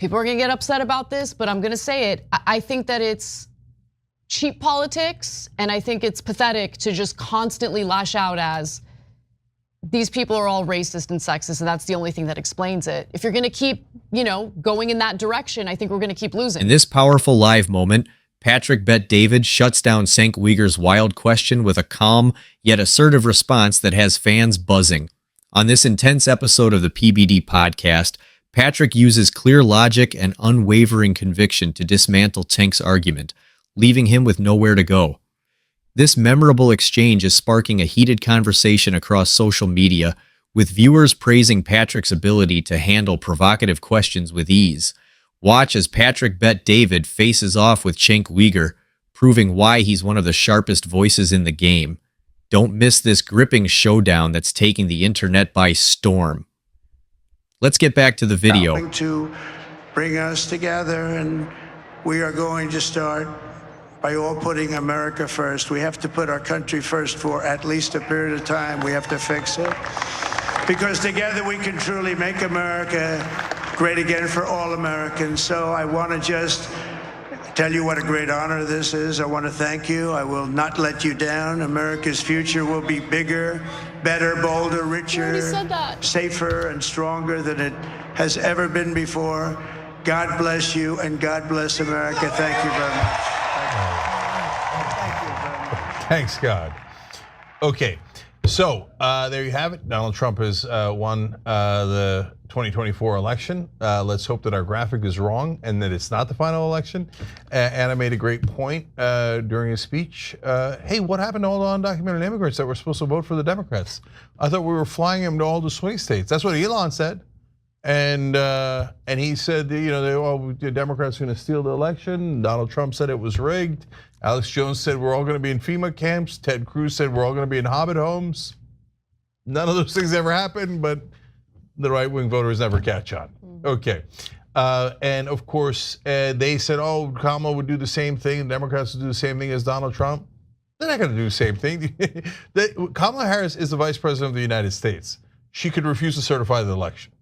People are gonna get upset about this, but I'm gonna say it. I think that it's cheap politics, and I think it's pathetic to just constantly lash out as these people are all racist and sexist, and that's the only thing that explains it. If you're gonna keep, going in that direction, I think we're gonna keep losing. In this powerful live moment, Patrick Bet David shuts down Cenk Uygur's wild question with a calm yet assertive response that has fans buzzing. On this intense episode of the PBD podcast, Patrick uses clear logic and unwavering conviction to dismantle Cenk's argument, leaving him with nowhere to go. This memorable exchange is sparking a heated conversation across social media, with viewers praising Patrick's ability to handle provocative questions with ease. Watch as Patrick Bet David faces off with Cenk Uygur, proving why he's one of the sharpest voices in the game. Don't miss this gripping showdown that's taking the internet by storm. Let's get back to the video. Going to bring us together, and we are going to start by all putting America first. We have to put our country first for at least a period of time. We have to fix it, because together we can truly make America great again for all Americans. So I want to just tell you what a great honor this is. I want to thank you. I will not let you down. America's future will be bigger, better, bolder, richer, safer, and stronger than it has ever been before. God bless you, and God bless America. Thank you very much. Thank you very much. Thanks, God. Okay, so there you have it. Donald Trump has won the 2024 election. Let's hope that our graphic is wrong and that it's not the final election. Anna made a great point during his speech. Hey, what happened to all the undocumented immigrants that were supposed to vote for the Democrats? I thought we were flying them to all the swing states. That's what Elon said. And he said, the Democrats are going to steal the election. Donald Trump said it was rigged. Alex Jones said we're all going to be in FEMA camps. Ted Cruz said we're all going to be in Hobbit homes. None of those things ever happened, but the right-wing voters never catch on. Okay, and of course, they said, oh, Kamala would do the same thing. The Democrats would do the same thing as Donald Trump. They're not going to do the same thing. Kamala Harris is the vice president of the United States. She could refuse to certify the election.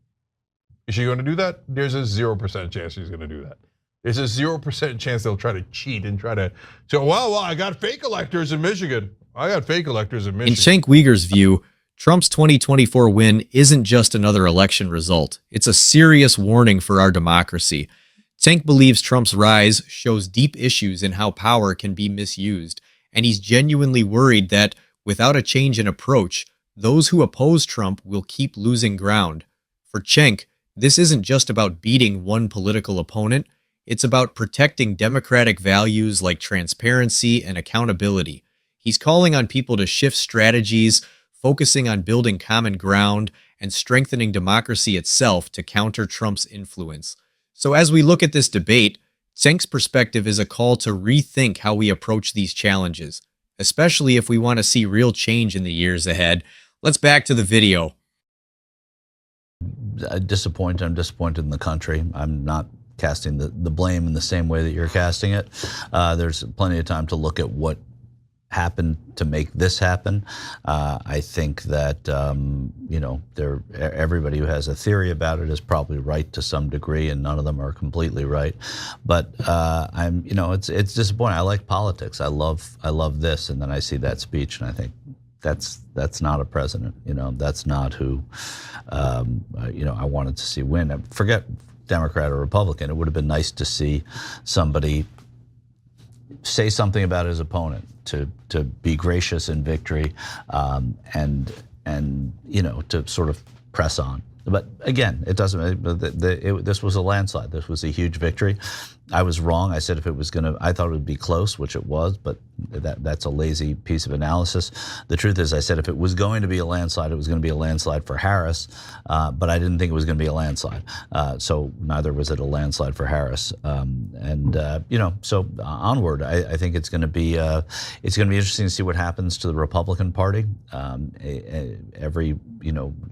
Is she going to do that? There's a 0% chance she's going to do that. There's a 0% chance they'll try to cheat and try to say, well, I got fake electors in Michigan. I got fake electors in Michigan. In Cenk Uygur's view, Trump's 2024 win isn't just another election result. It's a serious warning for our democracy. Cenk believes Trump's rise shows deep issues in how power can be misused, and he's genuinely worried that without a change in approach, those who oppose Trump will keep losing ground. For Cenk, this isn't just about beating one political opponent, it's about protecting democratic values like transparency and accountability. He's calling on people to shift strategies, focusing on building common ground and strengthening democracy itself to counter Trump's influence. So as we look at this debate, Cenk's perspective is a call to rethink how we approach these challenges, especially if we want to see real change in the years ahead. Let's back to the video. I'm disappointed in the country. I'm not casting the blame in the same way that you're casting it. There's plenty of time to look at what happened to make this happen. I think that everybody who has a theory about it is probably right to some degree, and none of them are completely right. But it's disappointing. I like politics. I love this, and then I see that speech, and I think that's not a president. That's not who I wanted to see win. Forget Democrat or Republican. It would have been nice to see somebody say something about his opponent, to be gracious in victory, and to sort of press on. But again, it doesn't. This was a landslide. This was a huge victory. I was wrong. I said if it was I thought it would be close, which it was, but that's a lazy piece of analysis. The truth is, I said if it was going to be a landslide, it was going to be a landslide for Harris, but I didn't think it was going to be a landslide. So neither was it a landslide for Harris. So onward, I think it's going to be interesting to see what happens to the Republican Party. Every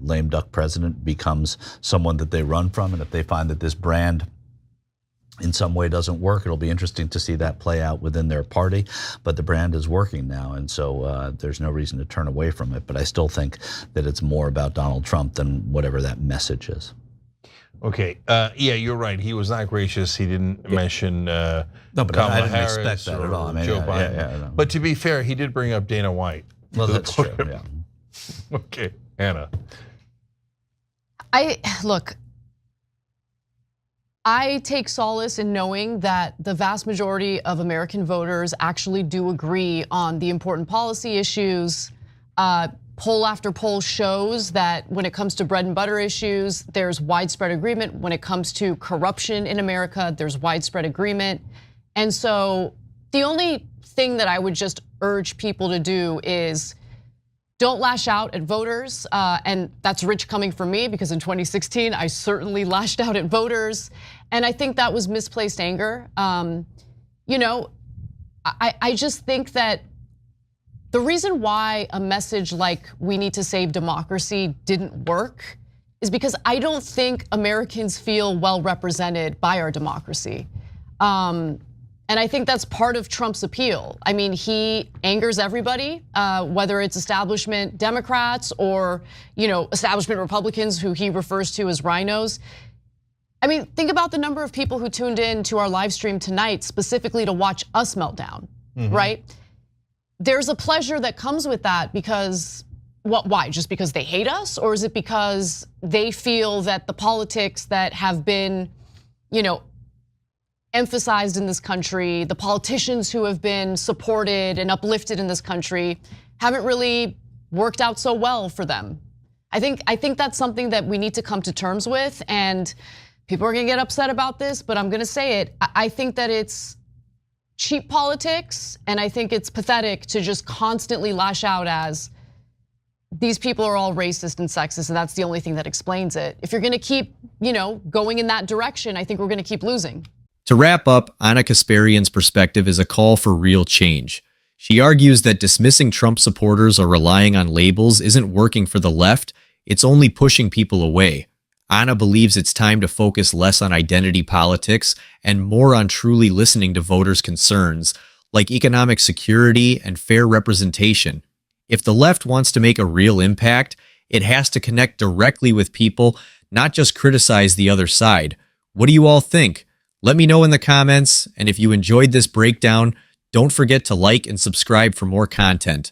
lame duck president becomes someone that they run from, and if they find that this brand in some way doesn't work, it'll be interesting to see that play out within their party. But the brand is working now, and so there's no reason to turn away from it. But I still think that it's more about Donald Trump than whatever that message is. Okay. Yeah, you're right. He was not gracious. He didn't mention No, but Kamala I didn't Harris expect that at all. I mean, Joe Biden. no. But to be fair, he did bring up Dana White. Well, that's true. Yeah. Okay, Anna. Look, I take solace in knowing that the vast majority of American voters actually do agree on the important policy issues. Poll after poll shows that when it comes to bread and butter issues, there's widespread agreement. When it comes to corruption in America, there's widespread agreement. And so the only thing that I would just urge people to do is don't lash out at voters. And that's rich coming from me because in 2016, I certainly lashed out at voters. And I think that was misplaced anger. You know, I just think that the reason why a message like we need to save democracy didn't work is because I don't think Americans feel well represented by our democracy. And I think that's part of Trump's appeal. I mean, he angers everybody, whether it's establishment Democrats or, establishment Republicans who he refers to as rhinos. I mean, think about the number of people who tuned in to our live stream tonight specifically to watch us melt down, right? There's a pleasure that comes with that because, why? Just because they hate us? Or is it because they feel that the politics that have been, emphasized in this country, the politicians who have been supported and uplifted in this country haven't really worked out so well for them? I think that's something that we need to come to terms with, and people are gonna get upset about this, but I'm gonna say it. I think that it's cheap politics, and I think it's pathetic to just constantly lash out as these people are all racist and sexist, and that's the only thing that explains it. If you're gonna keep, going in that direction, I think we're gonna keep losing. To wrap up, Ana Kasparian's perspective is a call for real change. She argues that dismissing Trump supporters or relying on labels isn't working for the left, it's only pushing people away. Ana believes it's time to focus less on identity politics and more on truly listening to voters' concerns, like economic security and fair representation. If the left wants to make a real impact, it has to connect directly with people, not just criticize the other side. What do you all think? Let me know in the comments, and if you enjoyed this breakdown, don't forget to like and subscribe for more content.